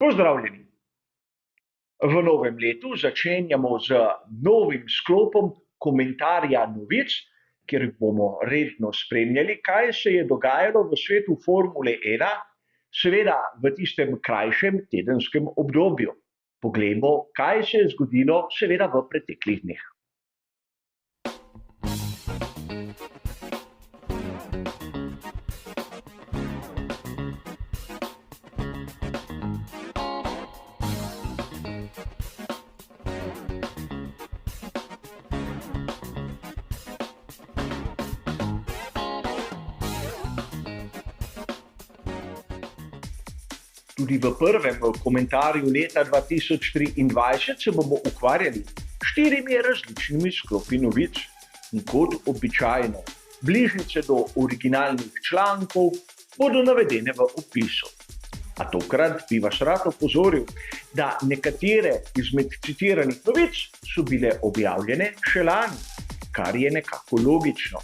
Pozdravljeni! V novem letu začenjamo z novim sklopom komentarja novic, kjer bomo redno spremljali, kaj se je dogajalo v svetu Formule 1, seveda v tistem krajšem tedenskem obdobju. Poglejmo, kaj se je zgodilo seveda v preteklih dneh. Tudi v prvem komentarju leta 2023 se bomo ukvarjali s 4 različnimi sklopi novic. In kot običajno, bližnjice do originalnih člankov bodo navedene v opisu. A tokrat bi vas rad opozoril, da nekatere izmed citiranih novic so bile objavljene še lani, kar je nekako logično.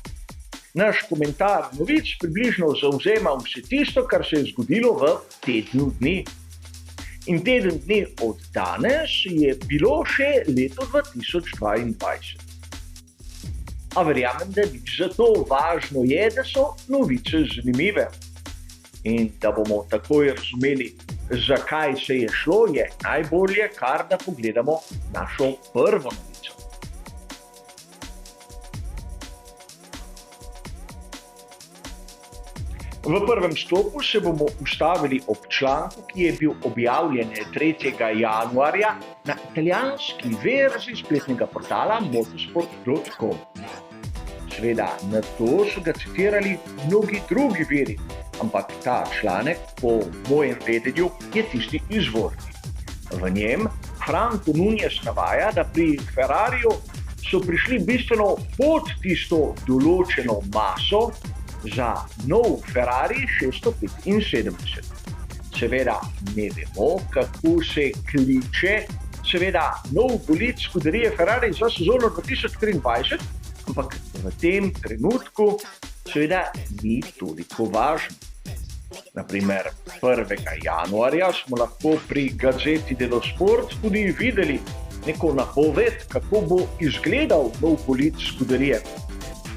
Naš komentar novic približno zavzema vse tisto, kar se je zgodilo v tednu dni. In teden dni od danes je bilo še leto 2022. A verjamem, da nič zato, važno je, da so novice zanimive. In da bomo takoj razumeli, zakaj se je šlo, je najbolje, kar da pogledamo našo prvo novico. V prvem sklopu se bomo ustavili ob članku, ki je bil objavljen 3. januarja na italijanski verziji spletnega portala motorsport.com. Seveda, na to so ga citirali mnogi drugi viri, ampak ta članek, po mojem vedenju, je tisti izvorni. V njem Franco Nunez navaja, da pri Ferrariju so prišli bistveno pod tisto določeno maso za nov Ferrari 675. Seveda ne vemo, kako se kliče nov bolid skuderije Ferrari za sezono 2023, ampak v tem trenutku seveda ni toliko važno. Naprimer, 1. januarja smo lahko pri Gazzetta dello Sport tudi videli neko napoved, kako bo izgledal nov bolid skuderije.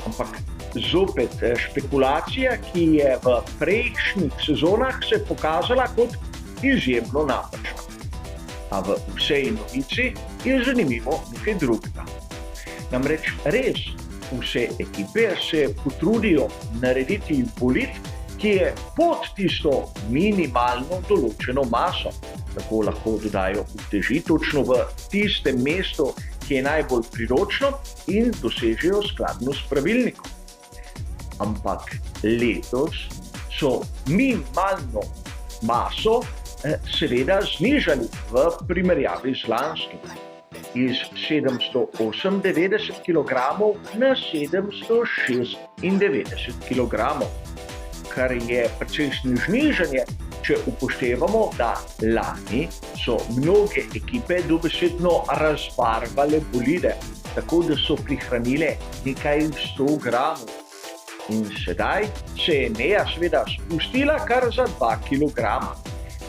Ampak zopet špekulacija, ki je v prejšnjih sezonah se pokazala kot izjemno napačna. A v vsej novici je zanimivo nekaj drugega. Namreč res vse ekipe se potrudijo narediti bolid, ki je pod tisto minimalno določeno maso. Tako lahko dodajo uteži točno v tistem mestu, ki je najbolj priročno, in dosežejo skladno s pravilnikom. Ampak letos so minimalno maso seveda znižali v primerjavi z lanskim. Iz 798 kg na 796 kg, kar je precejšnje znižanje, če upoštevamo, da lani so mnoge ekipe dobesedno razbarvale bolide, tako da so prihranile nekaj 100 gramov. In sedaj se je meja seveda spustila kar za 2 kg.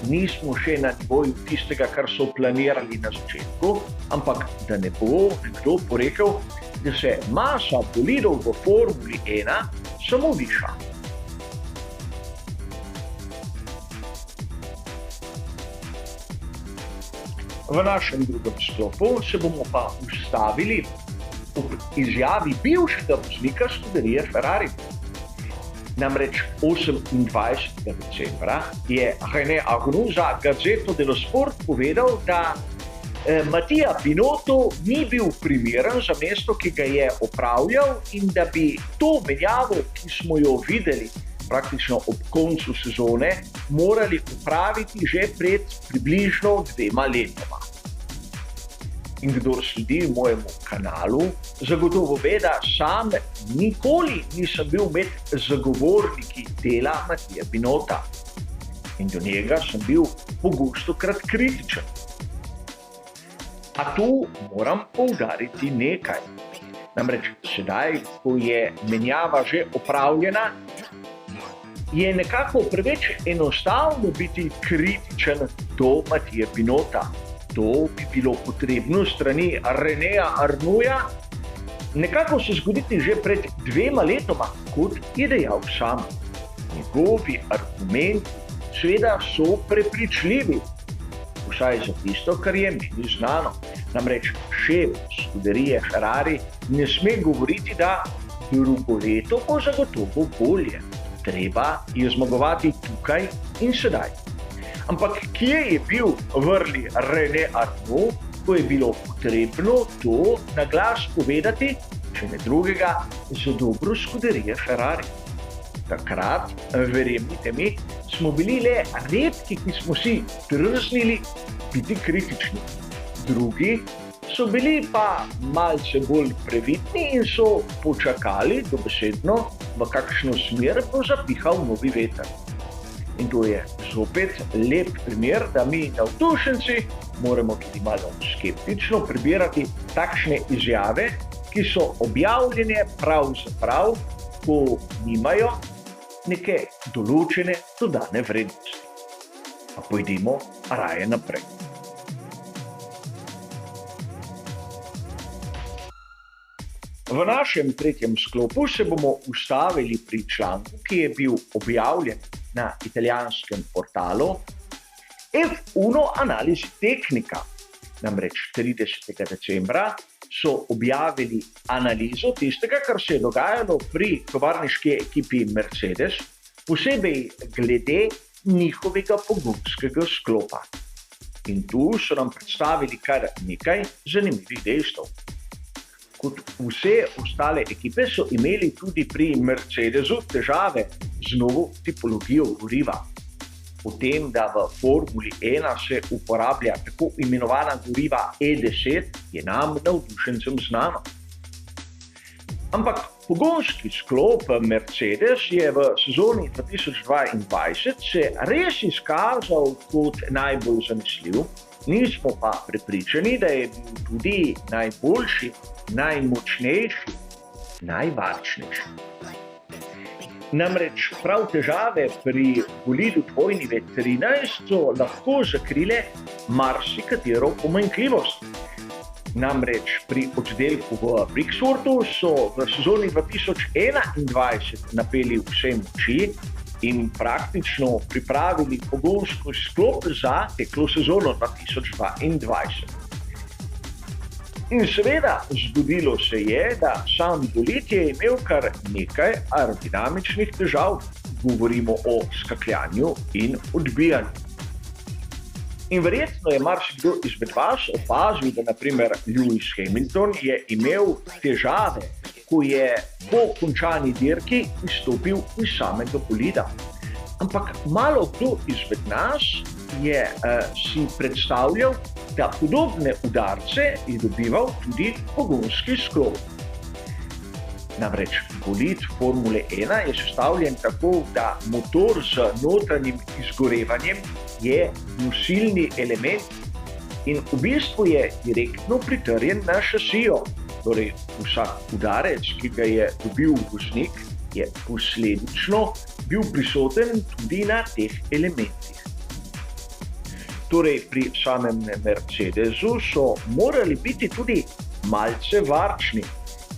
Nismo še na nivoju tistega, kar so planirali na začetku, ampak da ne bo nekdo porekel, da se masa bolidov v Formuli 1 samo viša. V našem drugem sklopu se bomo pa ustavili ob izjavi bivšega voznika skuderije Ferrari. Namreč 28. decembra je René Arnoux za Gazzetta dello Sport povedal, da Mattia Binotto ni bil primeren za mesto, ki ga je opravljal, in da bi to menjavo, ki smo jo videli praktično ob koncu sezone, morali opraviti že pred približno 2 letoma. In kdor sledi mojemu kanalu, zagotovo ve, da sam nikoli nisem bil med zagovorniki dela Mattija Binotta. In do njega sem bil pogostokrat kritičen. A tu moram poudariti nekaj. Namreč sedaj, ko je menjava že opravljena, je nekako preveč enostavno biti kritičen do Matije Pinota. To bi bilo potrebno strani Renéja Arnouxa nekako se zgoditi že pred 2 letoma, kot je dejal sam. Njegovi argumenti seveda so prepričljivi, vsaj za tisto, kar je meni znano. Namreč šef skuderije Ferrari ne sme govoriti, da drugo leto bo zagotovo bolje. Treba je zmagovati tukaj in sedaj. Ampak kje je bil vrli René Arnoux, ko je bilo potrebno to na glas povedati, če ne drugega, za dobro skuderije Ferrari? Takrat, verjemite mi, smo bili le redki, ki smo si drznili biti kritični. Drugi so bili pa malce bolj previdni in so počakali dobesedno, v kakšno smer bo zapihal novi veter. In to je zopet lep primer, da mi navdušenci moramo tudi malo skeptično prebirati takšne izjave, ki so objavljene pravzaprav, ko nimajo neke določene dodane vrednosti. Pa pojdimo raje naprej. V našem tretjem sklopu se bomo ustavili pri članku, ki je bil objavljen na italijanskem portalu F1 Analisi Tecnica. Namreč 30. decembra so objavili analizo tistega, kar se je dogajalo pri tovarniški ekipi Mercedes, posebej glede njihovega pogonskega sklopa. In tu so nam predstavili kar nekaj zanimivih dejstev. Kot vse ostale ekipe so imeli tudi pri Mercedesu težave z novo tipologijo goriva. O tem, da v Formuli 1 se uporablja tako imenovana goriva E10, je nam navdušencem znano. Ampak pogonski sklop Mercedes je v sezoni 2022 se res izkazal kot najbolj zanesljiv, nismo pa prepričani, da je bil tudi najboljši, najmočnejši, najvarčnejši. Namreč prav težave pri bolidu dvojni V13 so lahko zakrile marsikatero pomanjkljivost. Namreč pri oddelku v Brixworthu so v sezoni 2021 napeli vse moči in praktično pripravili pogonski sklop za teklo sezono 2022. In seveda, zgodilo se je, da sam bolid je imel kar nekaj aerodinamičnih težav. Govorimo o skakljanju in odbijanju. In verjetno je marsikdo izmed vas opazil, da na primer Lewis Hamilton je imel težave, ko je po končani dirki izstopil iz samega bolida. Ampak malo kdo izmed nas je si predstavljal, da podobne udarce je dobival tudi pogonski sklop. Namreč bolid Formule 1 je sestavljen tako, da motor z notranjim izgorevanjem je nosilni element in v bistvu je direktno pritrjen na šasijo. Torej, vsak udarec, ki ga je dobil voznik, je posledično bil prisoten tudi na teh elementih. Torej, pri samem Mercedesu so morali biti tudi malce varčni.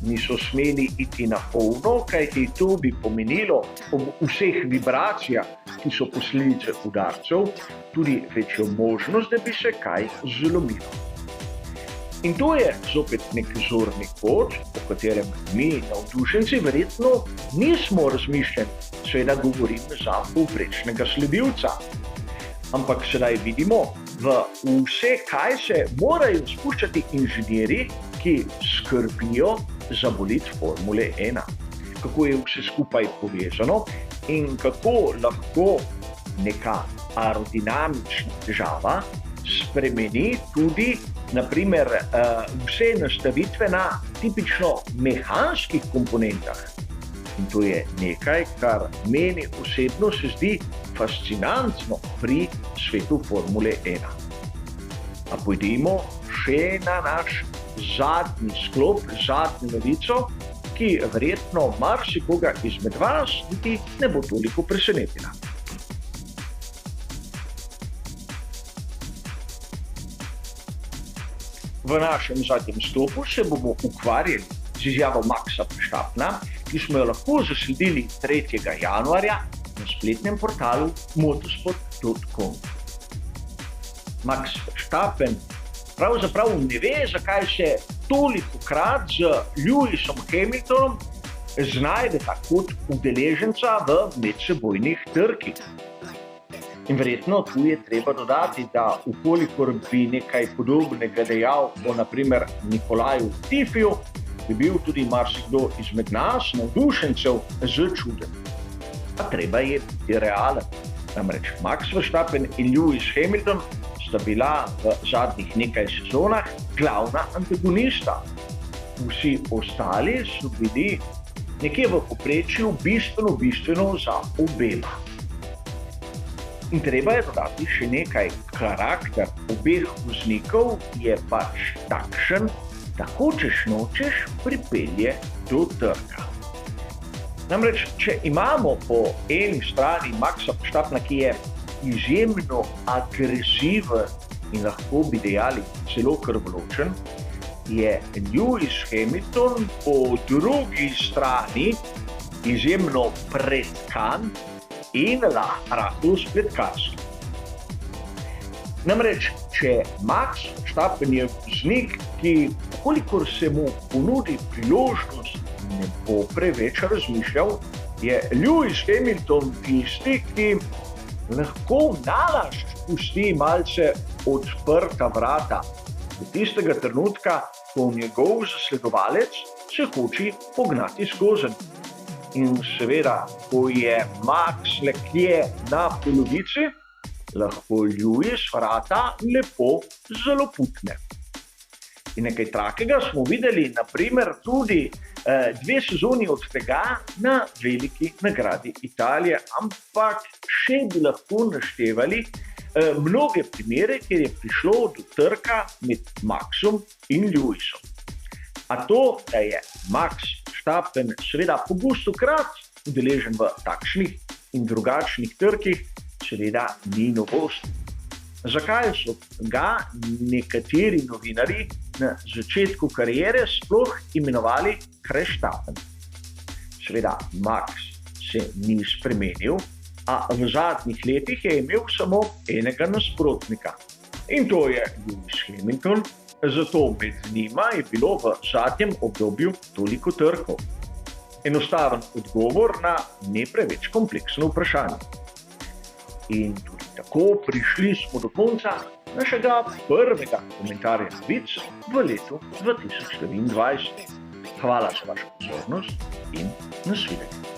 Niso smeli iti na polno, kajti to bi pomenilo ob vseh vibracijah, ki so posledice udarcev, tudi večjo možnost, da bi se kaj zlomilo. In to je zopet nek zorni kot, o katerem mi, navdušenci, verjetno nismo razmišljali, seveda govorim za povprečnega sledilca. Ampak sedaj vidimo v vse, kaj se morajo spuščati inženirji, ki skrbijo za bolid Formule 1. Kako je vse skupaj povezano in kako lahko neka aerodinamična težava spremeni tudi naprimer vse nastavitve na tipično mehanskih komponentah. In to je nekaj, kar meni osebno se zdi fascinantno pri svetu Formule 1. A pojdimo še na naš zadnji sklop, zadnjo novico, ki verjetno marsikoga izmed vas niti ne bo toliko presenetila. V našem zadnjem stopu se bomo ukvarjali z izjavo Maxa Verstappena, ki smo jo lahko zasledili 3. januarja na spletnem portalu motorsport.com. Max Verstappen pravzaprav ne ve, zakaj se tolikokrat z Lewisom Hamiltonom znajdeta kot udeleženca v medsebojnih trkih. In verjetno tu je treba dodati, da ukolikor bi nekaj podobnega dejal o na primer Nikolaju Latifiju, bi bil tudi marsikdo izmed nas, navdušencev, začuden. A treba je biti realen. Namreč Max Verstappen in Lewis Hamilton sta bila v zadnjih nekaj sezonah glavna antagonista. Vsi ostali so bili nekje v povprečju bistveno za obema. In treba je dodati še nekaj. Karakter obeh voznikov je pač takšen, da hočeš nočeš pripelje do trka. Namreč, če imamo po eni strani Maxa Verstappena, ki je izjemno agresiven in lahko bi dejali celo krvoločen, je Lewis Hamilton po drugi strani izjemno pretkan in rahlo spletkarski. Namreč, če Max Verstappen je voznik, ki kolikor se mu ponudi priložnost, ne bo preveč razmišljal, je Lewis Hamilton tisti, ki lahko nalašč pusti malce odprta vrata do tistega trenutka, ko njegov zasledovalec se hoče pognati skozenj. In seveda, ko je Max nekje na polovici, lahko Lewis vrata lepo zaloputne. In nekaj takega smo videli na primer tudi 2 sezoni od tega na veliki nagradi Italije, ampak še bi lahko naštevali mnoge primere, kjer je prišlo do trka med Maxom in Lewisom. A to, da je Max Verstappen seveda pogostokrat udeležen v takšnih in drugačnih trkih, seveda ni novost. Zakaj so ga nekateri novinarji na začetku kariere sploh imenovali Crashtappen? Seveda, Max se ni spremenil, a v zadnjih letih je imel samo enega nasprotnika. In to je Lewis Hamilton, zato med njima je bilo v zadnjem obdobju toliko trkov. Enostaven odgovor na ne preveč kompleksno vprašanje. In tudi tako prišli smo do konca našega prvega komentarja novic v letu 2024. Hvala za vašo pozornost in nasvidenje.